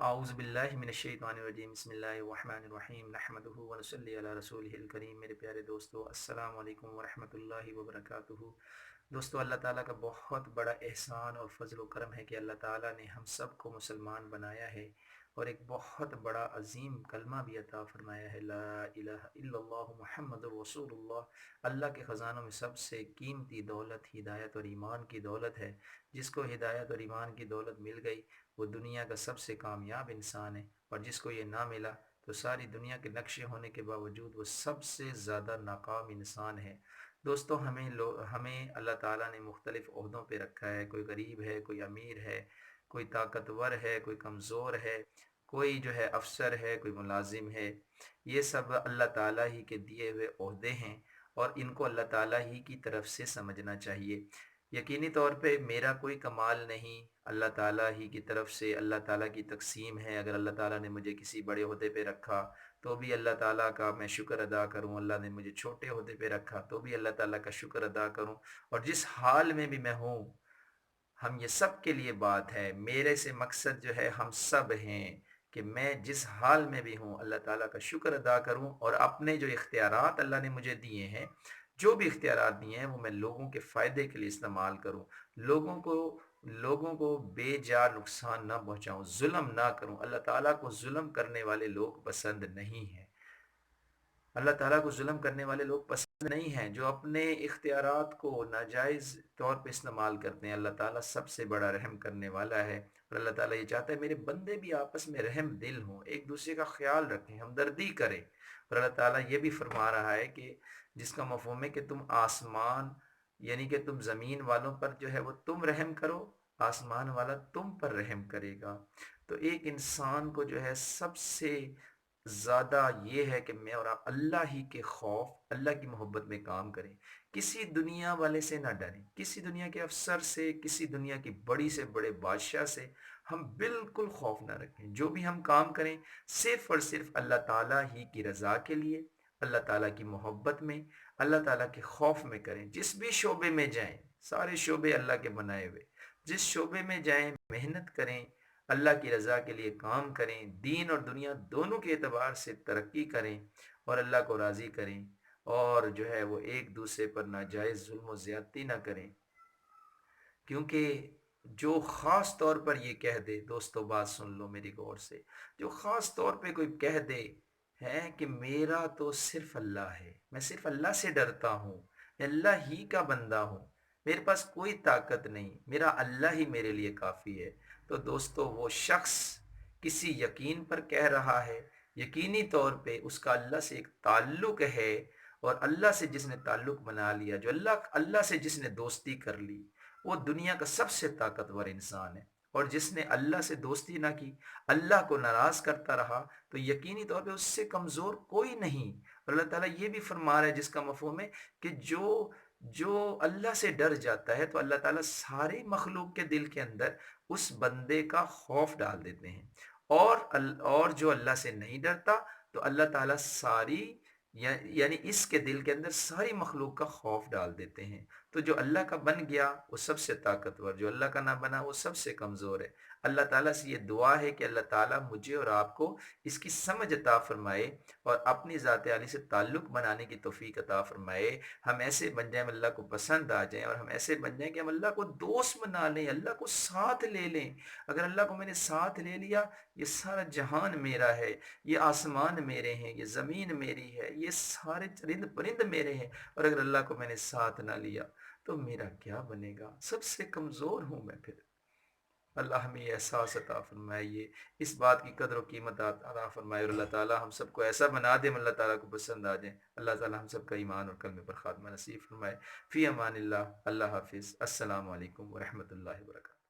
اعوذ باللہ من الشیطان الرجیم بسم اللہ الرحمن الرحیم نحمدہ ونصلی علی رسولہ الکریم۔ میرے پیارے دوستو، السلام علیکم ورحمۃ اللہ وبرکاتہ۔ دوستو، اللہ تعالیٰ کا بہت بڑا احسان اور فضل و کرم ہے کہ اللہ تعالیٰ نے ہم سب کو مسلمان بنایا ہے اور ایک بہت بڑا عظیم کلمہ بھی عطا فرمایا ہے، لا الہ الا اللہ محمد رسول اللہ۔ اللہ کے خزانوں میں سب سے قیمتی دولت ہدایت اور ایمان کی دولت ہے۔ جس کو ہدایت اور ایمان کی دولت مل گئی وہ دنیا کا سب سے کامیاب انسان ہے، اور جس کو یہ نہ ملا تو ساری دنیا کے نقشے ہونے کے باوجود وہ سب سے زیادہ ناکام انسان ہے۔ دوستو، ہمیں اللہ تعالیٰ نے مختلف عہدوں پہ رکھا ہے، کوئی غریب ہے، کوئی امیر ہے، کوئی طاقتور ہے، کوئی کمزور ہے، کوئی جو ہے افسر ہے، کوئی ملازم ہے۔ یہ سب اللہ تعالیٰ ہی کے دیے ہوئے عہدے ہیں اور ان کو اللہ تعالیٰ ہی کی طرف سے سمجھنا چاہیے۔ یقینی طور پہ میرا کوئی کمال نہیں، اللہ تعالیٰ ہی کی طرف سے اللہ تعالیٰ کی تقسیم ہے۔ اگر اللہ تعالیٰ نے مجھے کسی بڑے عہدے پہ رکھا تو بھی اللہ تعالیٰ کا میں شکر ادا کروں، اللہ نے مجھے چھوٹے عہدے پہ رکھا تو بھی اللہ تعالیٰ کا شکر ادا کروں، اور جس حال میں بھی میں ہوں، ہم یہ سب کے لیے بات ہے، میرے سے مقصد جو ہے ہم سب ہیں کہ میں جس حال میں بھی ہوں اللہ تعالیٰ کا شکر ادا کروں، اور اپنے جو اختیارات اللہ نے مجھے دیے ہیں، جو بھی اختیارات دیے ہیں وہ میں لوگوں کے فائدے کے لیے استعمال کروں، لوگوں کو بے جا نقصان نہ پہنچاؤں، ظلم نہ کروں۔ اللہ تعالیٰ کو ظلم کرنے والے لوگ پسند نہیں ہیں، اللہ تعالیٰ کو ظلم کرنے والے لوگ پسند نہیں ہیں جو اپنے اختیارات کو ناجائز طور پہ استعمال کرتے ہیں۔ اللہ تعالیٰ سب سے بڑا رحم کرنے والا ہے، اور اللہ تعالیٰ یہ چاہتا ہے میرے بندے بھی آپس میں رحم دل ہوں، ایک دوسرے کا خیال رکھیں، ہمدردی کریں۔ اور اللہ تعالیٰ یہ بھی فرما رہا ہے کہ جس کا مفہوم ہے کہ تم آسمان، یعنی کہ تم زمین والوں پر جو ہے وہ تم رحم کرو، آسمان والا تم پر رحم کرے گا۔ تو ایک انسان کو جو ہے سب سے زیادہ یہ ہے کہ میں اور آپ اللہ ہی کے خوف، اللہ کی محبت میں کام کریں، کسی دنیا والے سے نہ ڈریں، کسی دنیا کے افسر سے، کسی دنیا کی بڑی سے بڑے بادشاہ سے ہم بالکل خوف نہ رکھیں۔ جو بھی ہم کام کریں صرف اور صرف اللہ تعالیٰ ہی کی رضا کے لیے، اللہ تعالیٰ کی محبت میں، اللہ تعالیٰ کے خوف میں کریں۔ جس بھی شعبے میں جائیں، سارے شعبے اللہ کے بنائے ہوئے، جس شعبے میں جائیں محنت کریں، اللہ کی رضا کے لیے کام کریں، دین اور دنیا دونوں کے اعتبار سے ترقی کریں اور اللہ کو راضی کریں، اور جو ہے وہ ایک دوسرے پر ناجائز ظلم و زیادتی نہ کریں۔ کیونکہ جو خاص طور پر یہ کہہ دے، دوستو بات سن لو میری غور سے، جو خاص طور پہ کوئی کہہ دے ہے کہ میرا تو صرف اللہ ہے، میں صرف اللہ سے ڈرتا ہوں، میں اللہ ہی کا بندہ ہوں، میرے پاس کوئی طاقت نہیں، میرا اللہ ہی میرے لیے کافی ہے، تو دوستو وہ شخص کسی یقین پر کہہ رہا ہے، یقینی طور پہ اس کا اللہ سے ایک تعلق ہے، اور اللہ سے جس نے تعلق بنا لیا، جو اللہ سے جس نے دوستی کر لی، وہ دنیا کا سب سے طاقتور انسان ہے۔ اور جس نے اللہ سے دوستی نہ کی، اللہ کو ناراض کرتا رہا، تو یقینی طور پہ اس سے کمزور کوئی نہیں۔ اور اللہ تعالیٰ یہ بھی فرما رہا ہے جس کا مفہوم ہے کہ جو اللہ سے ڈر جاتا ہے تو اللہ تعالیٰ ساری مخلوق کے دل کے اندر اس بندے کا خوف ڈال دیتے ہیں، اور جو اللہ سے نہیں ڈرتا تو اللہ تعالیٰ یعنی اس کے دل کے اندر ساری مخلوق کا خوف ڈال دیتے ہیں۔ تو جو اللہ کا بن گیا وہ سب سے طاقتور، جو اللہ کا نہ بنا وہ سب سے کمزور ہے۔ اللہ تعالیٰ سے یہ دعا ہے کہ اللہ تعالیٰ مجھے اور آپ کو اس کی سمجھ عطا فرمائے اور اپنی ذات عالی سے تعلق بنانے کی توفیق عطا فرمائے۔ ہم ایسے بن جائیں ہم اللہ کو پسند آ جائیں، اور ہم ایسے بن جائیں کہ ہم اللہ کو دوست بنا لیں، اللہ کو ساتھ لے لیں۔ اگر اللہ کو میں نے ساتھ لے لیا، یہ سارا جہان میرا ہے، یہ آسمان میرے ہیں، یہ زمین میری ہے، یہ سارے چرند پرند میرے ہیں، اور اگر اللہ کو میں نے ساتھ نہ لیا تو میرا کیا بنے گا؟ سب سے کمزور ہوں میں پھر۔ اللہ ہمیں یہ احساس عطا فرمائے، اس بات کی قدر و قیمت عطا فرمائے، اور اللہ تعالیٰ ہم سب کو ایسا بنا دے ہم اللہ تعالیٰ کو پسند آ جائیں۔ اللہ تعالیٰ ہم سب کا ایمان اور کلمے پر خاتمہ نصیب فرمائے۔ فی امان اللہ، اللہ حافظ، السلام علیکم ورحمۃ اللہ وبرکاتہ۔